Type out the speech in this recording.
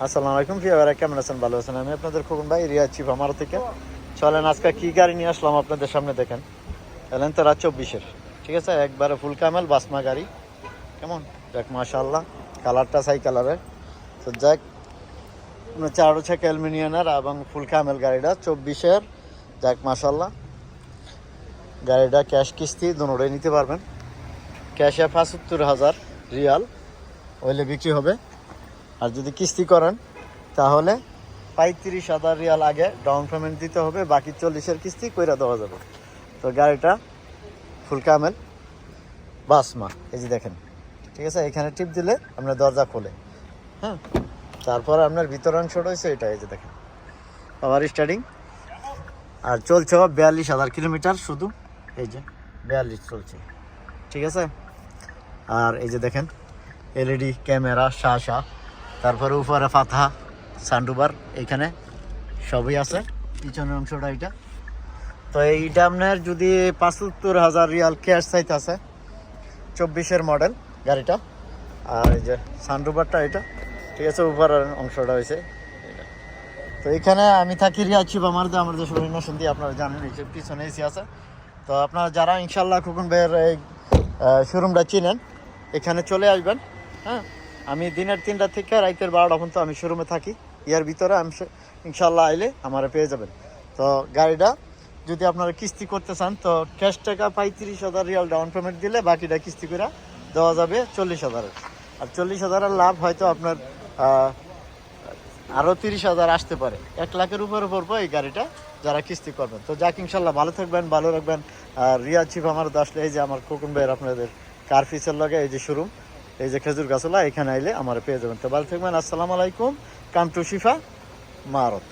আসসালামু আলাইকুম ফিয়ার, কেমন আছেন? ভালো আছেন? আমি আপনাদের খোকন ভাই, রিয়া চিফ আমার থেকে। চলেন আজকে কি গাড়ি নিয়ে আসলাম আপনাদের সামনে, দেখেন। এলেন তো রাত 24-এর, ঠিক আছে, একবারে ফুল কামেল বাসমা গাড়ি। কেমন যাক, মাশাআল্লাহ, কালারটা ছাই কালারের। তো যাক, চার হচ্ছে অ্যালুমিনিয়ামের এবং ফুল কামেল গাড়িটা 24-এর। যাক মাশাআল্লাহ, গাড়িটা ক্যাশ কিস্তি দুটোই নিতে পারবেন। ক্যাশে 75,000 রিয়াল হইলে বিক্রি হবে, আর যদি কিস্তি করেন তাহলে 35,000 রিয়াল আগে ডাউন পেমেন্ট দিতে হবে, বাকি 40-এর কিস্তি কইরা দেওয়া যাবে। তো গাড়িটা ফুল কামেল বাসমা, এই যে দেখেন, ঠিক আছে। এখানে টিপ দিলে আপনার দরজা খোলে, হ্যাঁ। তারপর আপনার ভিতর অংশ রয়েছে এটা, এই যে দেখেন, পাওয়ার স্টার্টিং। আর চলছে 42,000 কিলোমিটার শুধু, এই যে 42 চলছে, ঠিক আছে। আর এই যে দেখেন এলইডি ক্যামেরা, শাসা, তারপরে উপরে ফাতা, সানরুফার এখানে সবই আছে। পিছনের অংশটা এটা। তো এইটা আপনার যদি 75,000 রিয়াল ক্যাশ চাইতে আছে, 24-এর মডেল গাড়িটা। আর এই যে সানরুফারটা এটা, ঠিক আছে, উপরের অংশটা হয়েছে এটা। তো এখানে আমি থাকি রিয়াচ্ছি আমার দেশের ইনোশন দিয়ে, আপনারা জানেন এই যে পিছনে এসি আছে। তো আপনারা যারা ইনশাল্লাহ খোকন ভাইয়ের এই শোরুমটা চিনেন, এখানে চলে আসবেন, হ্যাঁ। আমি দিনের 3টা থেকে রাতের 12টা পর্যন্ত আমি শোরুমে থাকি। ইয়ার ভিতরে আমি ইনশাল্লাহ আইলে আমার পেয়ে যাবেন। তো গাড়িটা যদি আপনারা কিস্তি করতে চান, তো ক্যাশ টাকা 35,000 রিয়াল ডাউন পেমেন্ট দিলে বাকিটা কিস্তি করে দেওয়া যাবে 40,000। আর 40,000 লাভ হয়তো আপনার আরও 30,000 আসতে পারে। 1 লাখের উপরে পড়বো এই গাড়িটা যারা কিস্তি করবেন। তো যাক, ইনশাল্লাহ ভালো থাকবেন, ভালো রাখবেন। আর রিয়া চিফ আমার আসলে এই যে আমার খোকন ভাইয়ের আপনাদের কার ফিসের লগে এই যে শোরুম, এই যে খেজুর গাছলা, এখানে আইলে আমার পেয়ে যাবেন। তো ভালো থাকবেন, আসসালামু আলাইকুম। Come to Shifa মারত।